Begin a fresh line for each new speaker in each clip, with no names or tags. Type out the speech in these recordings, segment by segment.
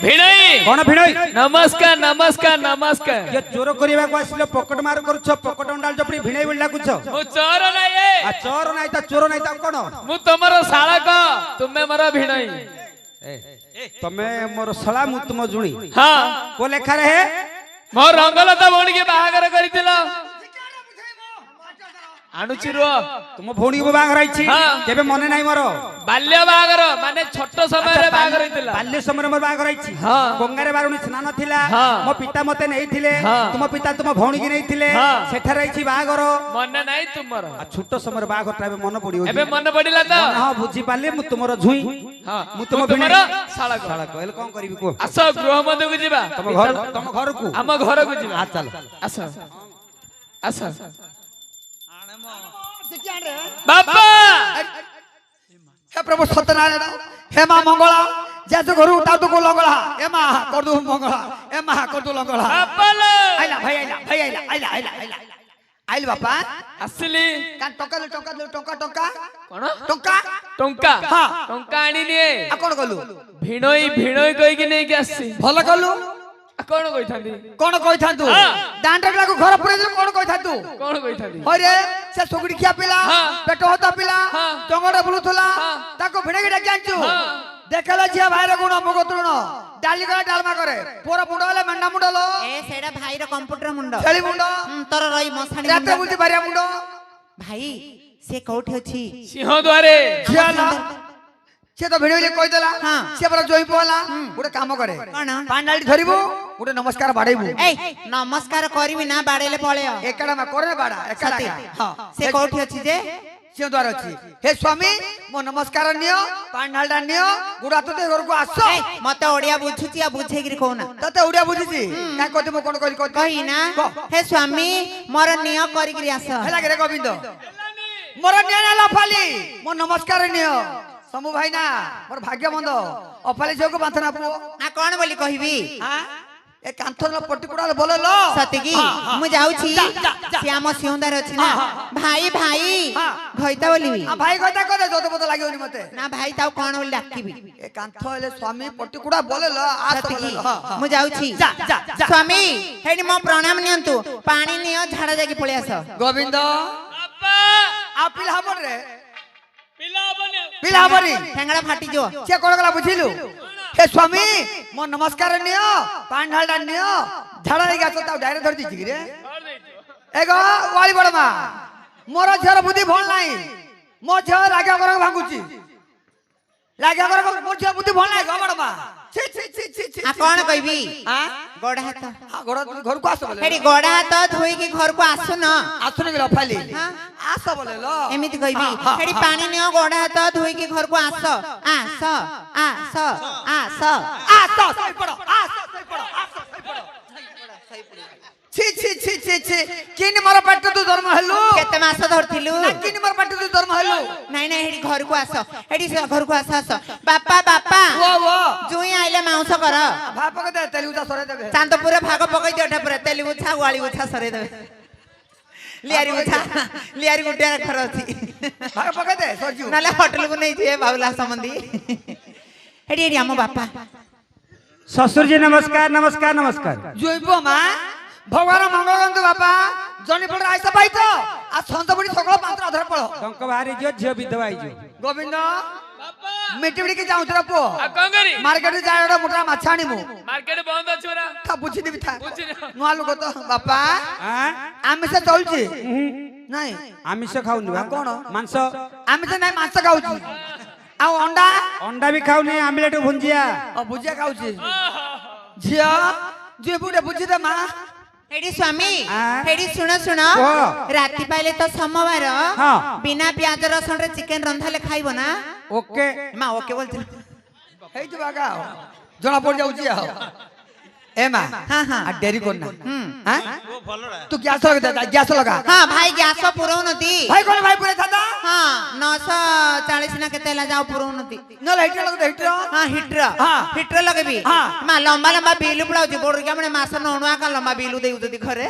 भिणई
कौन भिणई
नमस्कार नमस्कार नमस्कार
ये चोर करबा को आसिलो पॉकेट मार करूछ पॉकेट अंडाल जपड़ी भिणई बोल लागुछ
मु चोर नाही
आ चोर नाही ता चोर नाही ता कोन
मु तमरो साळक तुमे मरो भिणई
तमे मोर सळा मु तुम जुणी
हां
को लेखा रे
मोर रंगलता भौणी के बाहागर करितिलो आणुची रो
तुम भौणी को बाहागर आइछि केबे मने नाही मोर
बाल्य बाहागर माने छोट समय रे बाहागर होइतिला
बाल्य समय मोर बाहागर आइछि गंगारे बारुणी स्नान थिला मो पिता मते नै थिले तुम पिता तुम भौणी की नै थिले सेठार आइछि बाहागर
मने नाही तुमर
आ छोट समय बाहागर टाबे मन पड़ी
एबे मन पडिला त
हां बुझी पाले मु तुमर झुई
हां
मु तुम
तुमर
साला कहले कोन करबी को
आस गृह मध्य को जिबा
तम घर को
हम घर को जिबा
आ चल
आस आस बाबा
हे प्रभु सत्यनारायण हे मां मंगला जैसे घर उठा तो को लगला हे मां कर दो मंगला हे मां कर दो लगला
बाबा
आइला भाई आइला आइल बापा
असली
कान टका टका
कोन
टका
टंका
हां
टंका आनी निए
आ कोन गलु
भिणई भिणई कहि कि नै के आसी
भल गलु
कोन कहिथांदी
कोन कहिथांतु दांडकला को घर पुरे कोन कहिथांतु
कोन कहिथांदी
होरे से सुगड़ी खिया पिला पेट होता पिला टंगडा बुलुथला ताको भिणे गिडा क्यांचु देखला जिया भाईर गुण मग तृण डाली करे डालमा करे पोरा मुंडले मेंढा मुंडलो
ए सेडा भाईर कंप्यूटर मुंड
छेली मुंड
तोर रही मसाणी
राते बुलती बारिया मुंड
भाई से कोठी अछि
सिंह द्वारे
जियाला से तो भिडियो ले कहि देला से बरा जोई पोला गुटे काम करे
कोन
पांडाली धरिबो गुटे नमस्कार बाडैबो
ए नमस्कार करबी ना बाडेले पळेयो
एकड़ा में करे बाडा एकड़ा हां
से कोठी अछि जे
से द्वार अछि हे स्वामी मो नमस्कार नियो पांडालडा नियो गुडा तो घर को आसो
मते ओडिया बुझुची आ बुझे गिरी कोना
तते ओडिया बुझिची का कहते मो कोन कहि
ना हे स्वामी मोर नियो करि गिरी आस
हेला रे गोविंद मोर नियो ना लफाली मो नमस्कार नियो समू भाई ना मोर भाग्य बंद अफाली जो को बांथना पो
आ कोन बोली कहिबी
हां ए कांथर ल पर्टिकुलर बोले लो
सती की मु जाउची श्याम सिंहदार अछि ना भाई भाई घइता बोलिबी
आ भाई कहता करे जतो पतो लागियोनी मते
ना भाई ताऊ कोन बोली डाकिबी
ए कांथ हेले स्वामी पर्टिकुलर बोले लो आ तो बोले लो
मु जाउची स्वामी हेनी मो प्रणाम नियंतु पानी नियो झाडा जाकी पळे आस
गोविंद
बाबा
आ पिला हमर रे
पिला बने
ठेंगड़ा फाटी जो
से कोन गला बुझिलु हे स्वामी मो नमस्कार नियो पान ढालडा नियो झाड़ा रे गाछ ता डायरेक्ट धर दिछि रे एगो वाली बड़मा मोर झर बुद्धि भल नाही मो झर लागा कर भांगुची लागा कर मो झर बुद्धि भल नाही गो बड़मा छी छी छी छी छी
आ कोन कहबी
हां
गोड़ा हाथ
घर को आस बोले
हेडी गोड़ा हाथ धोई के घर को आसु न
आसुने गेल फाली
हां
आस बोले लो
एमिति कहबी हेडी पानी नियो गोड़ा हाथ धोई के घर को आस आस आस आस
आस सही पड़ो आस सही पड़ो आस सही पड़ो छी छी छी छी छी किन मर पट्ट तू धर्म हल्लू
केते मास धरथिलु
ना किन मर पट्ट तू धर्म हल्लू
नहीं नहीं हेडी घर को आस हेडी घर को आस बापा बापा
वो
जुई आइले मांस कर
भाप के दे तेलु ता सरे देबे
चांदपुर भाग पकई देटा पुरा तेली उछा वाली उछा सरे देबे लियारी गुटिया घर अछि
भाग पके दे सरजू
नाले होटल को नहीं जे बाबूला संबंधी हेडी हेडी हम बापा
ससुर जी नमस्कार नमस्कार नमस्कार
जोइबो मा भगवान मंगलगंध बापा जनी पड़ आइसा पाई तो आ संतबुड़ी सकल पांत्र अधर पड़ो
टंक बाहरी जो झियो विधवा जो
गोविंद मिटी मिटी के जाऊ तोरा पो
आ कंगरी
मार्केट जायडा मोटा माछाणी मु
मार्केट बंद अछि रा
था बुझी दिबी था
बुझी
नुआ लोग तो बापा
हां
आमिष चलची नहीं
आमिष खाउनी बा
कोन
मांस
आमिष नहीं मांस खाउची आ अंडा
अंडा भी खाउनी आमलेट भुंजिया
ओ भुजिया खाउची झिया जे बुडे बुझी दे मा
हेडी स्वामी हेडी सुनो सुनो राती पाइले तो सोमवार बिना प्याज रसुन रे चिकन रंधाले खाइबो ना
ओके
मा ओके बोलती
हेइ तो बागा जना पड़ जाउची आ ए मां
हाँ हाँ
आ डेरी करना हां तू गैस लगा दे गैस लगा
हाँ भाई ग्यास पुरौनती
भाई कोन भाई पुरे था
हाँ 940 ना केते ला जाओ पुरौनती
न लाइट लगा दे हिटर
हाँ हिटर
हाँ।
हिटर लगेबी
हाँ।
मा लंबा लंबा बिल पड़ाउची बोड़ क्या माने मास नणुआ का लंबा बिल देउती घरे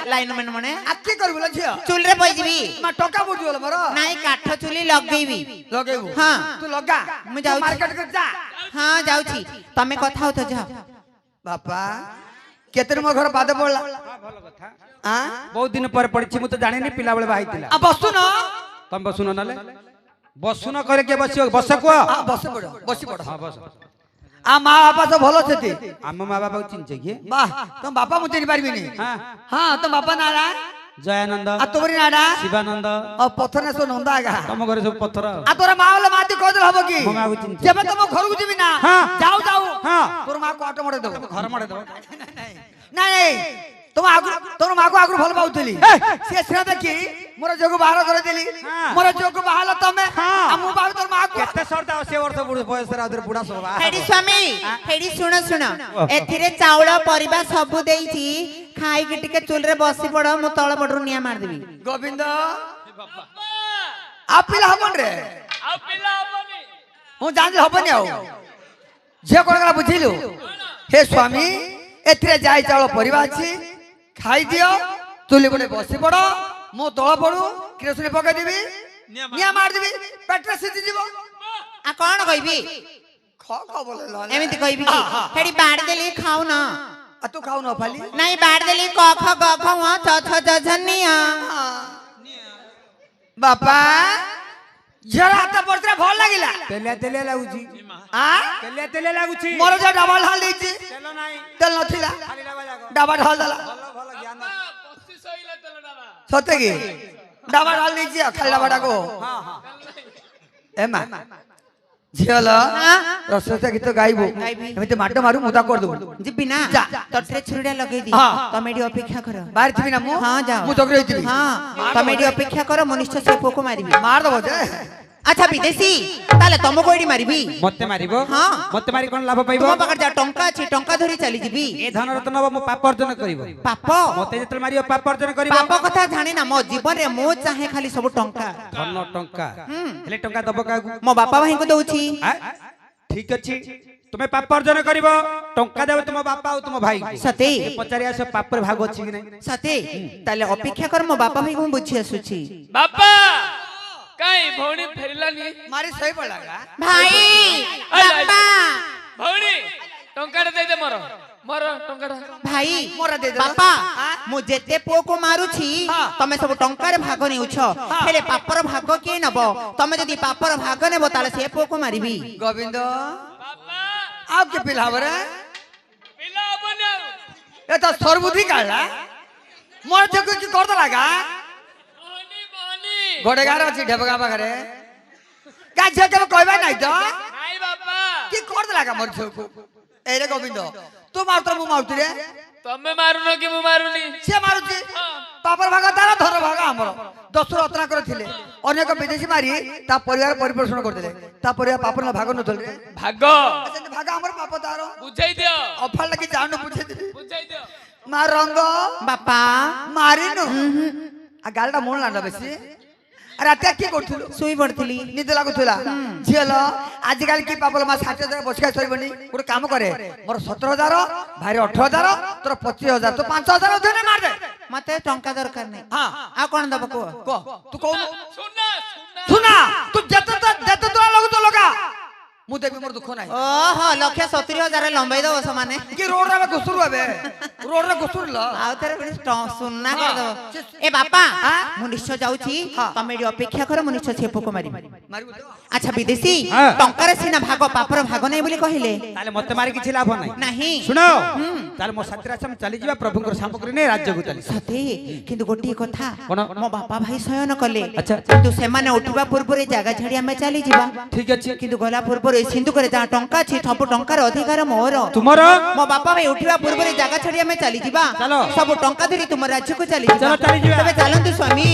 लाइन में माने
आके करबो ल छियो
चुल रे पइबी
मा टका बुझ बोल मरो
नाई काठ चुली लगेबी
लगेबो
हाँ।
तू लगा
मैं जाऊँ।
मार्केट कर जा
हाँ जाउची तमे कथा हो तो जाओ
बापा केतन मो घर पादे पड़ला हां
बहुत दिन पर पड़छि मु तो जानि नि पिला बेले बाहितिला
आ बसु न
तम बसुन नले बसुन करे के बसियो बस को
हां बस पड़ो बसी पड़ो
हां बस
आ मां बापा सब भलो छथि
आम माँ बाबा को चिन्ह कि
वाह तुम बापा मु चिनि पारबी नी
हां
हां तुम बापा नारा
जयानंद
आ तोरी नारा
शिवानंद
आ पथने सो नंदा आगा
तम घरे सब पत्थर
आ तोरा मां वाला माती कहदल हबो की
मो माँ को चिन्ह
जेबे तुम घर को जीबी ना
हाँ।
जाऊ जाऊ
हां
तोर मां को ऑटो मोड़े दो
घर मडे दो
नहीं तुम आगु तोर मां को आगु भल पाउतली से से देखी मोर जोग बाहर कर देली
हाँ।
मोर जोग बाहर तमे
हाँ।
आ मु बाबू तोर मां को
केते सरदा से वर्ष बुढ़ बयस रा उधर बुढ़ा सब
हेडी स्वामी हेडी सुनो सुनो एथिरे चाउल परिबा सबु देइची खाई के टिके चुल रे बसी पड़ मु तळ पडरु निया मार देबी
गोविंद आ पिला हबन रे
ଆଉ ପିଲା ହବନି
हूँ जान हबनी आउ झे कोन गला बुझिलु हे स्वामी एथिरे जाई चाउल परिबा अछि खाई दियो चुली बने बसी पड़ो मु तळ पड़ू किरोसिनी पके देबी निया मार देबी पेटरे सिद्धि जीव
आ कोन कहबी
ख ख बोले ल
एमिति कहबी की हेडी बाड़ देली खाऊ ना
आ तू खाऊ न फाली
नहीं बाड़ देली क ख ग ख व छ छ ज झनिया
बापा जरा हाथ पड़तरे भल लागिला
तेलिया तेलिया लागुची
आ
तेलिया तेलिया लागुची
मोर जो डबल हाल देछि
तेलो नाही
तेल नथिला
खाली डाबा जाको
डबल हाल दला
भलो भलो ज्ञान
25 होइला ତେଲ ଡାବା
सते की डबल हाल देछि खाली डबा को
हां हां
ए मा झियल
हाँ।
रसता गीत गाइबो
गाइबी।
एमिते माटो मारू मुदा कर दबो
जिबी ना
जा।
तटरे छुरीडा लगेई दी
हाँ।
तमे एडी अपेक्षा करो
बाहर थिबी ना मु
हाँ जाओ
मु जगरे थिबी
हाँ तमे एडी अपेक्षा करो मनिष्ठ से पोको मारिबी
मार दबो जे
अच्छा विदेशी ताले तुमको एडी मारिबी
मते मारिबो
हाँ।
मते मारी कोन लाभ पाइबो
तुम पाकर जा टंका अछि टंका धरी चली जिबी
ए धन रत्न मो पाप अर्जन करिवो
पाप
मते जेतल मारियो पाप अर्जन करिवो
पाप कथा जाने ना मो जीवन रे मो चाहे खाली सब टंका
धन टंका हेले टंका दबो कागु
मो बापा भाई को दउची
ठीक अछि तुमे पाप अर्जन करिवो टंका देबो तुम बापा और तुम भाई को।
सते
ए पचारिया से पाप रे भाग अछि कि नै
सते ताले अपेक्षा कर मो बापा भाई को बुझी आसुची
ବାପା କାଇଁ ଭଉଣୀ ଫେରିଲାନି
मारी सही पड़ लगा
भाई बापा
ଭଉଣୀ ଟଙ୍କାଟା ଦେଇଦେ ମୋର ମୋର ଟଙ୍କାଟା
भाई
मोरा दे दे
बापा मु जेते पुओ को मारुछि तमे सब टंका रे भाग नेउछ हेले पापर भाग के नबो तमे जदी पापर भाग नेबो ताले से पुओ को मारिबी
गोविंद
ବାପା
आप के पिला बरे
ପିଲା ହବନି ଆଉ
ए तो सरबुद्धि काला मोर जग की कर दलागा
ବହନି ବହନି
गोडेगार अछि ढेबगा बगरे का जे के कहबा नै तो
ନାଇଁ ବାପା
की कर दलागा मोर छको ए रे गोविंद तू मारत मु मारती रे
ତମେ ମାରୁନ କି ମୁଁ ମାରୁନି
से मारुची पापर भाग तार धर भाग हमर 10 रत्ना कर थिले अनेक विदेशी मारी ता परिवार परिपोषण कर देले ता परिवार पापर न भाग न थले
ଭାଗ
अच्छा भाग हमर पाप तार
ବୁଝେଇ ଦିଅ
अफल लगी जान पूछे दे
ବୁଝେଇ ଦିଅ
मार रंग
बापा
मारिनु आ गालडा मोन लांडा बेसी अरे आत्या की करथुलो
सुई पड़थिली
निद लागुथुला झियल आजकल की पापल मा 60,000 बसका सरिबनी गोटे काम करे मोर 17,000 भारी 18,000 तोर 25,000 तो 5,000 देने मार दे
मते टंका दरकार नै
हां
आ कोन दबो को
को तू कौन
ଶୁଣ
सुना तू जत तो लगु तो लगा मु देबी मोर दुख नाही
ओहो 1,70,000 लंबाई दो समाने
कि रोड रे घुसुर आबे रोड रे घुसुर ल
आउ तेरे सुनना कर दो ए बापा
हाँ?
मु निश्चय जाउछी
हाँ।
तमे एडी अपेक्षा कर मु निश्चय छेपो को मारिबी
मारिबो तो
अच्छा विदेशी
हाँ।
टंका रे सिना भाग पापर भाग नै बोली कहिले
ताले मते मारी किछि लाभ नै
नहीं
सुनो ताले मो साथरा सम चली जिबा प्रभुଙ୍କର सामग्री नै राज्य को चली
सते किंतु गोटी कथा
कोन?
मो बापा भाई शयन कले
अच्छा।
किंतु सेमाने उठिबा पूर्व रे जागा छाडी हमें चली जिबा
ठीक अछि
किंतु गला पूर्व रे सिंधु करे जा टंका छी सब टंकार अधिकार मोर
तुमरो
मो बापा भाई उठिबा पूर्व रे जागा छाडी हमें चली जिबा
चलो।
सब टंका धरी तुम राज्य को चली जिबा
चलो चली जिबा।
तबे चलंतु स्वामी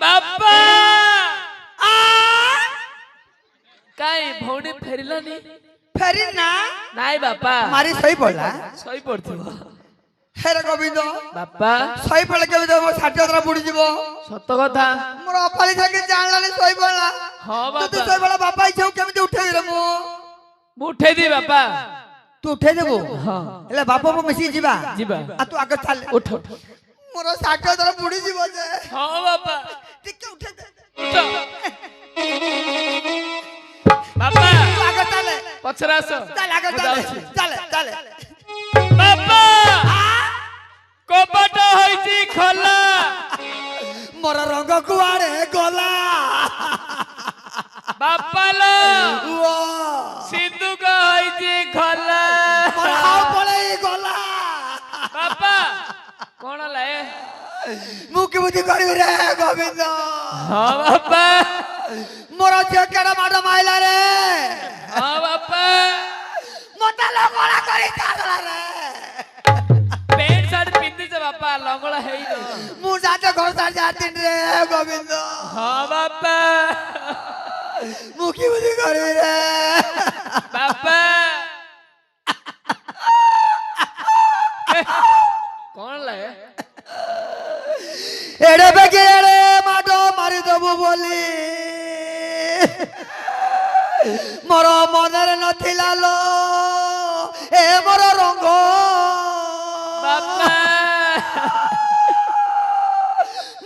ବାପା କାଇଁ ଭଉଣୀ ଫେରିଲାନି
ଫେରି ନା
ନାଇଁ ବାପା
ମାରି ଶୋଇ ପଡିଲା
ଶୋଇ ପଡିଥିବ
ହେରେ ଗୋବିନ୍ଦ
ବାପା
ଶୋଇ ପଡିଲେ କେମିତି ମୋ ଷାଠିଏ ଧରା ବୁଡିଯିବ
ସତ କଥା
ମୋର ଅପାଳି ସାଙ୍ଗେ ଜାଣିଲାନି ଶୋଇ ପଡିଲା
ହଁ
ତୁ
ବାପା
ଶୋଇ ପଡିଲା ବାପା ଇଚ୍ଛା କେମିତି ଉଠେଇଲେ ମୁଁ
ଉଠେଇଦି ବାପା
ତୁ ଉଠେଇ ଦେବୁ
ହଁ
ହେଲେ ବାପା ମୁଁ ମିଶିକି ଯିବା
ଯିବା
ଆଉ ତୁ ଆଗ ଚାଲ
ଉଠ ଉଠ
ମୋର ଷାଠିଏ ଧରା ବୁଡିଯିବ ଯେ
ହଁ ବାପା
ଟିକେ ଉଠେଇ ଦେ
ଉଠ ବାପା
ତୁ ଆଗ ଚାଲେ
ପଛରେ ଆସ
ଚାଲ ଆଗ
ମୁଁ
ଚାଲେ
ଯାଉଛି।
ଚାଲେ ଚାଲେ
ବାପା କବାଟ ହୋଇଛି ଖୋଲା
ମୋର ରଙ୍ଗ କୁଆଡେ ଗଲା
ବାପା ଲୋ
ଉଅ,
ସିନ୍ଦୁକ ହୋଇଛି ଖୋଲା
ମୋର ହାଉ ପଳେଇ ଗଲା
ବାପା କଣ ହେଲା ଏ
ମୁଁ କେମିତି କରିବି ରେ ଗୋବିନ୍ଦ
ହଁ ବାପା
ମୋର ଝିଅ କେଡା ମାଡ ମାଇଲା ରେ
ହଁ ବାପା
ମତେ ଲଙ୍ଗଳା କରି ଛାଡଲା ରେ
ପ୍ୟାଣ୍ଟ ସାର୍ଟ ପିନ୍ଧିଛ ବାପା ଲଙ୍ଗଳା ହେଇନ
ମୁଁ ଯାତେ ଘର ସାର ଯାତିନ ରେ ଗୋବିନ୍ଦ
ହଁ ବାପା
ମୁଁ କେମିତି କରିବି ରେ
ବାପା କଣ ହେଲା ଏ
ଏଡେ ବେগে ଏଡେ ମାଡ ମାରିଦବୁ ବୋଲି ମୋର ମନରେ ନଥିଲା ଲୋ ଏ ମୋର ରଙ୍ଗ
ବାପା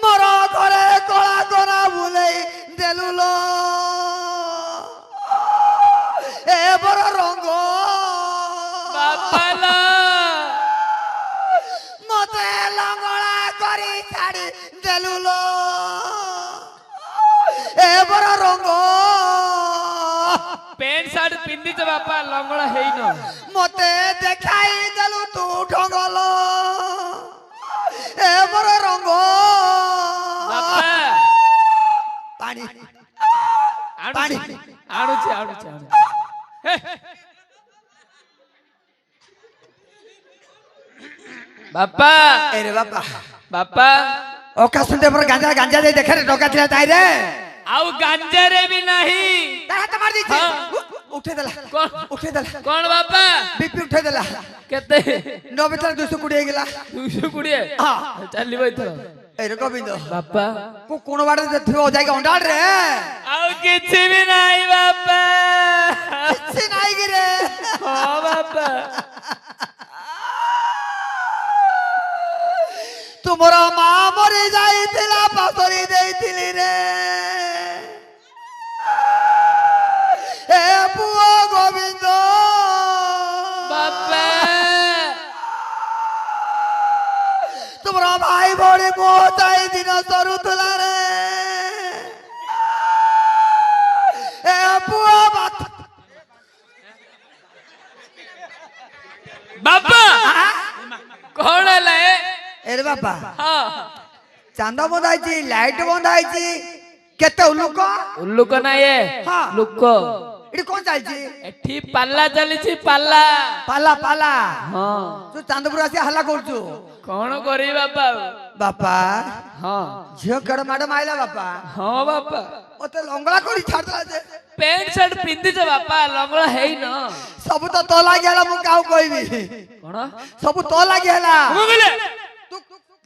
ମୋର ଘରେ କଳା କରା ବୁଲେଇ ଦେଲୁ ଲୋ ଏ ମୋର ରଙ୍ଗ
ବାପା ଲୋ
ମତେ ଲଙ୍ଗଳା କରି ଛାଡି ଦେଲୁ ଲୋ ଏ ମୋର ରଙ୍ଗ
ପ୍ୟାଣ୍ଟ ସାର୍ଟ ପିନ୍ଧିଛ ବାପା ଲଙ୍ଗଳା ହେଇନ
ମତେ দেখাই দেলু তু ঢঙ্গল এ বড় রঙ্গ
ବାପା
পানি
ଆଣୁଛି ଆଣୁଛି ଆଣୁଛି ଆଣୁଛି ହେ। ବାପା
এরে বাবা
ବାପା
অকাশনতে পর গাঞ্জা গাঞ্জা দেই দেখে ডকা ছিল তাই রে
ଆଉ ଗାଞ୍ଜାରେ ବି ନାହିଁ
তার হাত মার দিছে
হ্যাঁ।
উঠে দেলা
କଣ
উঠে দেলা
କଣ ବାପା
বিপি উঠে দেলা
କେତେ
90 থেকে 220 হয়ে গেলা
220
হ্যাঁ
ଚାଲିବ ଏଥର
এরে গোবিন্দ
ବାପା
কোন বাড়ে থিব যাই অন্ডাল রে
ଆଉ କିଛି ବି ନାହିଁ ବାପା
କିଛି নাই কি রে
ହଁ ବାପା
ତୁମର ମା ମରି ଯାଇଥିଲା ପାସରି ଦେଇଥିଲି ରେ ଏ ପୁଅ ଗୋବିନ୍ଦ
ବାପା
ତୁମର ଭାଇ ଭଉଣୀ ମୋ ଚାଇ ଦିନ ସରୁଥିଲା ରେ ଏ ପୁଅ
ବାପା କଣ ହେଲା ଏ
ଏରେ ବାପା
ହଁ
ଚାନ୍ଦ ବନ୍ଧା ହେଇଛି ଲାଇଟ ବନ୍ଧା ହେଇଛି କେତେ ଉଲୁକ
ଉଲ୍ଲୁକ ନାଇଁ ଏ
ହଁ।
ଲୁକ
ଏଠି କଣ ଚାଲିଛି
ଏଠି ପାଲା ଚାଲିଛି ପାଲା
ପାଲା ପାଲା
ହଁ
ତୁ ଚାନ୍ଦପୁର ଆସି ହାଲା କରୁଛୁ
କଣ କରିବି ବାପା
ବାପା
ହଁ
ଝିଅ କେଡ ମାଡ ମାଇଲା ବାପା
ହଁ ବାପା
ମତେ ଲଙ୍ଗଳା କରି ଛାଡିଦେଲା ଯେ
ପ୍ୟାଣ୍ଟ ସାର୍ଟ ପିନ୍ଧିଛ ବାପା ଲଙ୍ଗଳା ହେଇନ
ସବୁ ତ ତୋ ଲାଗି ହେଲା ମୁଁ କାହାକୁ କହିବି
କଣ
ସବୁ ତୋ ଲାଗି ହେଲା
ମୁଁ କହିଲି
ତୁ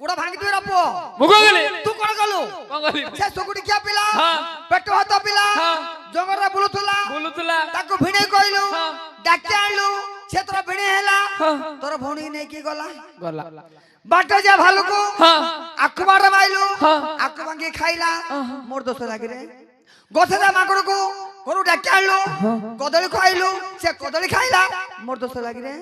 ଗୁଡ ଭାଙ୍ଗି ଦିଅ ପୁଅ
ମୁଁ କହିଲି
ତୁ କଣ କଲୁ
କଣ କରିବି
ସେ ସୁକୁଟି ଖିଆ ପିଲା
ହଁ।
ପେଟ ଭାତ ପିଲା
ହଁ।
ଜଙ୍ଗଲରେ ବୁଲୁଥିଲା
ବୁଲୁଥିଲା
ତାକୁ ଭିଣେଇ କହିଲୁ
ହଁ।
ଡାକି ଆଣିଲୁ ସେ ତୋର ଭିଣେଇ ହେଲା
ହଁ।
ତୋର ଭଉଣୀ ନେଇକି ଗଲା
ଗଲା
ବାଟ ଯା ଭାଲୁକୁ
ହଁ
ଆଖୁ ବାଡ ମାଇଲୁ
ହଁ।
ଆଖୁ ଭାଙ୍ଗି ଖାଇଲା ମୋର ଦୋଷ ଲାଗିରେ ଗଛ ଯା ମାଙ୍କଡକୁ ଘରୁ ଡାକି ଆଣିଲୁ କଦଳୀ ଖାଇଲୁ ସେ କଦଳୀ ଖାଇଲା ମୋର ଦୋଷ ଲାଗିରେ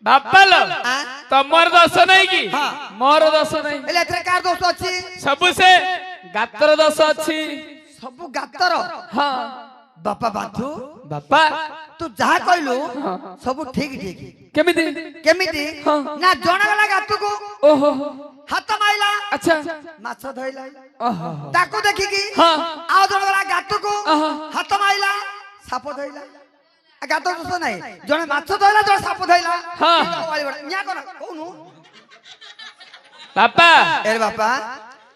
ବାପା ଲୋ
ଆଁ?
ତମର ଦୋଷ ନାହିଁ କି
ହଁ।
ମୋର ଦୋଷ ନାହିଁ
ହେଲେ ଏଥିରେ କାହାର ଦୋଷ ଅଛି
ସବୁ ସେ ଗାତର ଦୋଷ ଅଛି
ସବୁ ଗାତର
ହଁ
ବାପା ବାଧୁ
ବାପା
ତୁ ଯାହା କହିଲୁ ସବୁ ଠିକ ଠିକ
କେମିତି
କେମିତି
ହଁ।
ନା ଜଣଗଲା ଗାତକୁ
ଓହୋ
ହାତ ମାଇଲା
ଆଚ୍ଛା
ମାଛ ଧଇଲା
ଓହୋ
ତାକୁ ଦେଖିକି
ହଁ।
ଆଉ ଜଣଗଲା ଗାତକୁ
ଓହୋ।
ହାତ ମାଇଲା ସାପ ଧଇଲା ଗାତ ଦୋଷ ନାହିଁ ଜଣେ ମାଛ ଧଇଲା ଜଣେ ସାପ ଧଇଲା
ହଁ।
ନ୍ୟା କର କହୁନୁ
ବାପା
ଏରେ ବାପା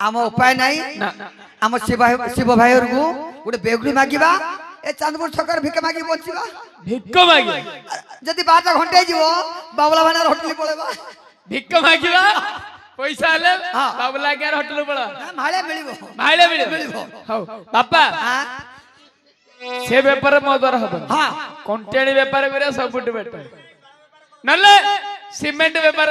ଆମ ଉପାୟ ନାହିଁ
ନା
ଆମ ଶିବ ଭାଇ ଘରକୁ ଗୋଟେ ବେଗୁଡି ମାଗିବା ए चांदपुर छकर भिक मागी बचिबा
ଭିକ ମାଗି
जदि 12 घंटे जीवो बाबला भाई होटल पळेबा
ଭିକ ମାଗିବା ପଇସା ହେଲେ
ହଁ।
ବାବୁଲା ଆଜ୍ଞା ହୋଟେଲ ପଳା
माळे मिलिबो
ମାଇଲେ ମିଳିବ ହଉ ବାପା
हां
ସେ ବେପାର ମୋ ଦ୍ୱାରା ହବନି
हां
କଣ୍ଟିଆଣି ବେପାର କରିବା ସବୁଠୁ ବେଟର ନହେଲେ ସିମେଣ୍ଟ ବେପାର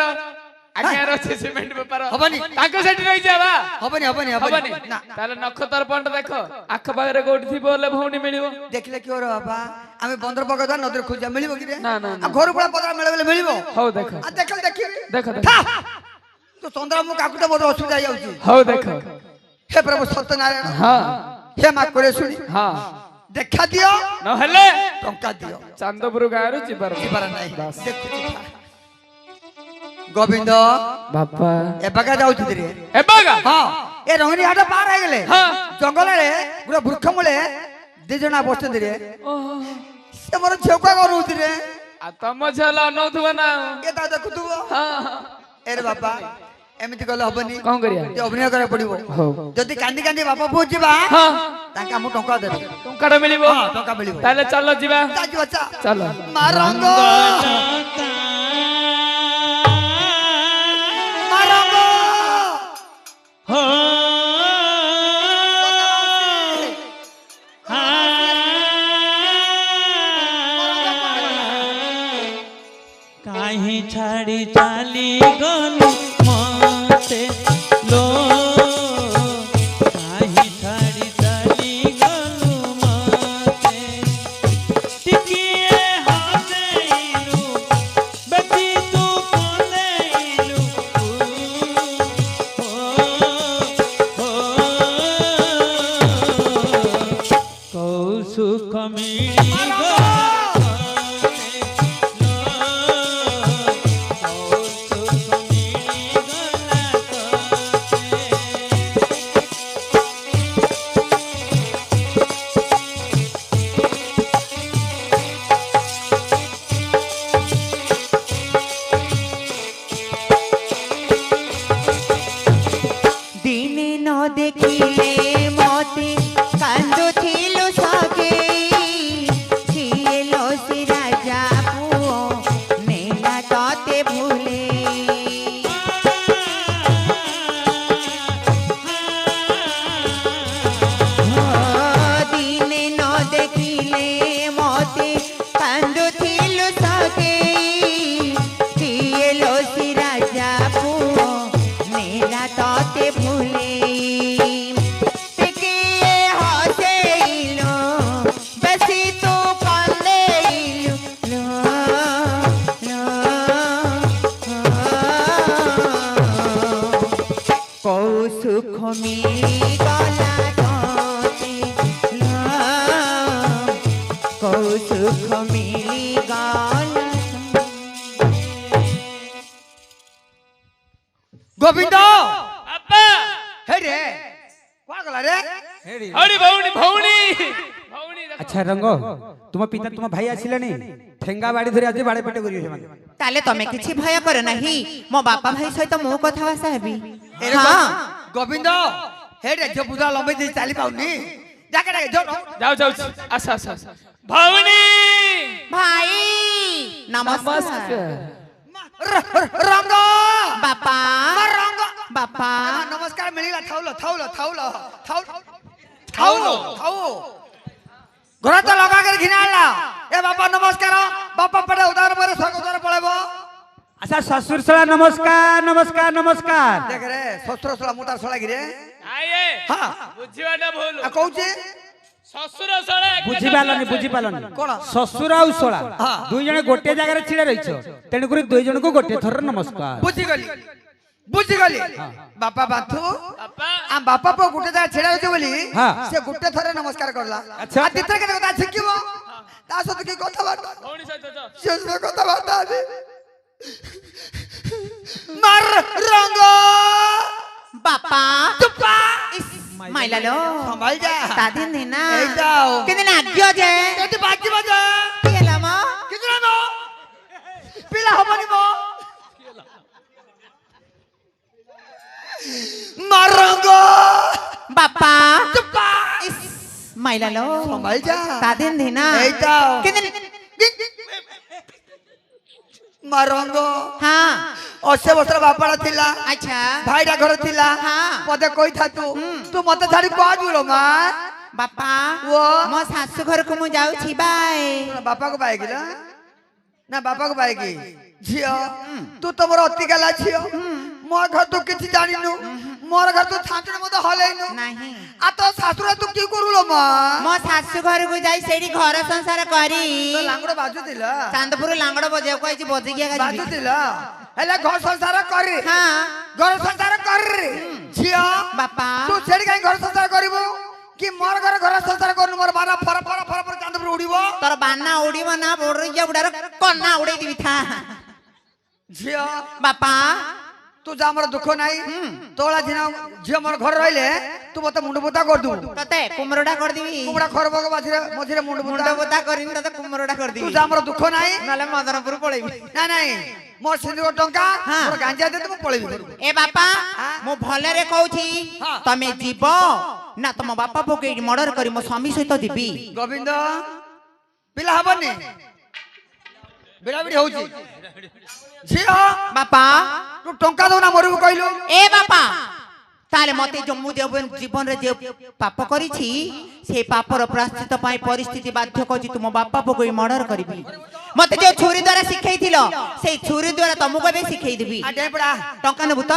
ଆଜ୍ଞା ଅଛି ସିମେଣ୍ଟ ବେପାର
ହବନି।
ତାଙ୍କ ସେଠି ରହିଯାବା
हबनी हबनी
ହବନି
हबनी ना
ତାହେଲେ ନଖ ତର୍ପଣ ଦେଖ ଆଖ ପାଖରେ କୋଉଠି ଥିବ ହେଲେ ଭଉଣୀ ମିଳିବ
देखले क्यों रे बाबा आमे बंदर पकड़ा नदर खोजा मिलिबो कि रे
ना, ना, ना।
आ घर पड़ा पदरा मेले मिलिबो
ହଉ ଦେଖ
आ देखल देखि
ଦେଖ ଦେଖ
तो चंद्रा मु काकुटा बहुत असुविधा जाउची
ହଉ ଦେଖ
हे प्रभु सत्यनारायण
ହଁ
हे मा करे सुनी
ହଁ
देखा दियो
ନହେଲେ
टंका दियो
ଚାନ୍ଦପୁର ଗାଁରୁ ଯିବାର
ଯିବାର ନାହିଁ ଦେଖୁଛି ଗୋବିନ୍ଦ
ବାପା
ଏବାକା ଯାଉଛୁ ରେ
ଏବାଗା
ହଁ ଏ ରଙ୍ଗିনী ହାଟ ପାର ହେଇଗଲେ
ହଁ।
ଜଙ୍ଗଲରେ ଗୋଟେ ବୃକ୍ଷ ମୂଳେ ଦି ଜଣ ବସିଛନ୍ତି ରେ ସେ ମୋର ଝିଅକୁ କରୁଛି ରେ
ଆଉ ତମ ଝିଅ ହେଲେ ଅନଉଥିବ ନା
ଏ ତା ଦେଖୁଥିବ
ହଁ
ଏରେ ବାପା ଏମିତି କଲେ ହବନି
କଣ କରିବା
ଟିକେ ଅଭିନୟ କରିବାକୁ ପଡିବ
ହଉ
ଯଦି କାନ୍ଦି କାନ୍ଦି ବାପା ପୁଅ ଯିବା
ହଁ
ତାଙ୍କୁ ଆମକୁ ଟଙ୍କା ଦେବେ
ଟଙ୍କାଟା ମିଳିବ
ହଁ ଟଙ୍କା ମିଳିବ
ତାହେଲେ ଚାଲ ଯିବା
ଯିବା ଚା
ଚାଲ
ମାରଙ୍ଗ ମାରଙ୍ଗ
काहे छाड़ी चाली गलु मते लो काहे छाड़ी चाली गलु मते टिकिए हादेलु बेटी तू कोनेलु कौ सुख मिली गो
दिने न देखिले मते कांदुथिलु सके छिएलो से राजा पुओ नेला तते भूले दिने न देखिले मते कांदुथिलु सके छिएलो से राजा पुओ नेला तते भूले टिकिए हसेइलो बेसी तू कांदेइलो लो लो कौ सुख मिली गला तोते लो कौ सुख मिली गला
ଗୋବିନ୍ଦ
ବାପା
ହେ ରେ କୁଆ ଗଲା ରେ
ହଉନି ଭଉଣୀ ଭଉଣୀ ଭଉଣୀ ଦେଖ।
ଆଚ୍ଛା ରଙ୍ଗ ତୁମ ପିତା ତୁମ ଭାଇ ଆସିଲେନି ଠେଙ୍ଗା ବାଡ଼ି ଧରି ଆଜି ବାଡ଼େ ପେଟେ କରିବେ ସେମାନେ
ତାହେଲେ ତମେ କିଛି ଭୟ କର ନାହିଁ ମୋ ବାପା ଭାଇ ସହିତ ମୁଁ କଥାବାର୍ତ୍ତା ହେବି
ଏରେ
ହଁ
ଗୋବିନ୍ଦ ହେ ରେ ଝିଅ ବୁଧା ଲମ୍ବେଇ ଦେଇ ଚାଲି ପାଉନି ଡାକେ ଡାକେ ଝିଅ
ଯାଉ ଯାଉଛି ଆସ ଆସ ଆସ ଭଉଣୀ
ଭାଇ ନମସ୍କାର
ରଙ୍ଗ
ବାପା
ରଙ୍ଗ
ବାପା
ନମସ୍କାର ମିଳିଲା ଥାଉଲ ଥାଉଲ ଥାଉଲ ଥାଉଲ ଥାଉଲ ଥାଉ ଘର ତ ଲଗା କରି ଘିନା ହେଲା ଏ ବାପା ନମସ୍କାର ବାପା ପଟେ ଉଦାର ପରେ ସ୍ୱାଗତରେ ପଳେଇବ
ଆଚ୍ଛା ଶ୍ୱଶୁର ଶଳା ନମସ୍କାର ନମସ୍କାର ନମସ୍କାର
ଦେଖ ରେ ଶ୍ୱଶୁର ଶଳା ମୁଁ ତାର ଶଳା କିରେ
ଆଏ
ହଁ
ବୁଝିବାଟା ଭୁଲ
ଆଉ କହୁଛି
ଶ୍ୱଶୁର ଶଳା
ବୁଝିପାରିଲନି ବୁଝିପାରିଲନି
କଣ?
ଶ୍ୱଶୁର ଆଉ ଶଳା
ହଁ।
ଦୁଇ ଜଣ ଗୋଟିଏ ଜାଗାରେ ଛିଡ଼ା ରହିଛ ତେଣୁକରି ଦୁଇ ଜଣଙ୍କୁ ଗୋଟିଏ ଥର ନମସ୍କାର
ବୁଝିଗଲି ବୁଝିଗଲି ବାପା ବାଥୁ
ବାପା
ଆମ ବାପା ପୁଅ ଗୋଟେ ଜାଗା ଛିଡ଼ା ହେଉଛି ବୋଲି
ହଁ।
ସେ ଗୋଟେ ଥରେ ନମସ୍କାର କରଲା
ଆଚ୍ଛା।
ଆଉ ଦ୍ୱିତୀୟ କେତେ କଥା ଶିଖିବ ତା ସହିତ କି କଥାବାର୍ତ୍ତା
ଭଉଣୀ ସହିତ ଯାଅ
ସେ ସହିତ କଥାବାର୍ତ୍ତା ଅଛି ମାର ରଙ୍ଗ
ବାପା
ଚୁପା
ମାଇଲା लो
ସମ୍ଭାଳି ଯା
ତାଦିନ ଦିନା
ଏଇଟା ଆଉ।
କେତେ ନାଗ୍ୟ ଯେ
ଏଠି ବାଜିବ ଯେ
କି ହେଲା ମ
କିଛି ନା ମ ପିଲା ହବନି ମ ମାର ରଙ୍ଗ
ବାପା
ଚୁପା
ଇସ୍ ମାଇଲା ଲୋ
ସମ୍ଭାଳି ଯା
ତା ଦିନ ଧିନା
ଏଇଟା
କେଦିନ
ମାରଙ୍ଗ
ହଁ
80 ବର୍ଷର ବାପାଟା ଥିଲା
ଆଚ୍ଛା
ଭାଇଟା ଘର ଥିଲା
ହଁ।
ମତେ କହିଥା ତୁ ମତେ ଛାଡି କୁଆଡୁ ଲୋ ମା
ବାପା
ଓ
ମୋ ଶାଶୁ ଘରକୁ ମୁଁ ଯାଉଛି ବାଏ
ବାପାକୁ ପାଇକିଲା ନା ବାପାକୁ ପାଇକି ଝିଅ ତୁ ତ ମୋର ଅତି ଗାଲା ଝିଅ ମୋ ଘର ତୁ କିଛି ଜାଣିନୁ ମୋର ଘର ତୁ ଛାଞ୍ଚୁରେ ମତେ ହଲେଇନୁ
ନାହିଁ
ଆଉ ତୋ ଶାଶୁର ତୁ କି କରୁ ଲୋ ମା
ମୋ ଶାଶୁ ଘରକୁ ଯାଇ ସେଇଠି ଘର ସଂସାର କରି
ତୋ ଲାଙ୍ଗୁଡ ବାଜୁଥିଲା
ଚାନ୍ଦପୁର ଲାଙ୍ଗଡ ବଜେଇବାକୁ ଆଇଛି ବଜେଇକି ଯିବି
ବାଜୁଥିଲା ହେଲେ ଘର ସଂସାର କରି
ହଁ
ଘର ସଂସାର କରି ଝିଅ
ବାପା
ତୁ ସେଠି କାଇଁ ଘର ସଂସାର କରିବୁ କି ମୋର ଘର ସଂସାର କରୁନୁ ମୋର ବାନା ଫର ଫର ଫର ଫର ଚାନ୍ଦପୁର ଉଡିବ
ତୋର ବାନା ଉଡିବ ନା ବୋଡରିଆ ବୁଡାର କନା ଉଡେଇ ଦିବି ଥା
ଝିଅ
ବାପା
ତୁ ଯା ମୋର ଦୁଃଖ ନାହିଁ ତୋଳା ଝିଅ ମୋର ଘରେ ରହିଲେ ତୁ ମତେ ମୁଣ୍ଡ ପୋତା କରିଦବୁ
ତତେ କୁମରଟା କରିଦିବି
କୁକୁଡ଼ା ଖରବକ ମଝିରେ ମୁଣ୍ଡ
ମୁଣ୍ଡ
ପୋତା
ବୋତା କରିନି ତତେ କୁମରଟା
ତୁ
କରିଦିବି
ଯା ମୋର ଦୁଃଖ ନାହିଁ
ନହେଲେ ମଦନପୁର ପଳେଇବି
ନାଇଁ ମୋର ସିନ୍ଦୁର ଟଙ୍କା ମୋର ଗାଞ୍ଜା ଦେ ମୁଁ ପଳେଇବି
ଏ ବାପା ମୁଁ ଭଲରେ କହୁଛି ତମେ ଯିବ ନା ତମ ବାପା ପକେଇ ମର୍ଡର କରି ମୋ ସ୍ୱାମୀ ସହିତ ଯିବି
ଗୋବିନ୍ଦ ପିଲା ହବନି ବିଡାବିଡି ହଉଛି ଝିଅ
ବାପା
ତୁ ଟଙ୍କା ଦଉନା ମରିବୁ କହିଲୁ
ଏ ବାପା ତାହେଲେ ମତେ ମୁଁ ଜୀବନରେ ଯେ ପାପ କରିଛି ସେ ପାପର ପ୍ରାଶ୍ଚିତ ପାଇଁ ପରିସ୍ଥିତି ବାଧ୍ୟ କରୁଛି ତୁମ ବାପା ପକେଇ ମର୍ଡର କରିବି ମତେ ଯୋଉ ଛୁରୀ ଦ୍ୱାରା ଶିଖେଇଥିଲ ସେଇ ଛୁରୀ ଦ୍ୱାରା ତମକୁ ଏବେ ଶିଖେଇଦେବି ଟଙ୍କା ନେବୁ ତ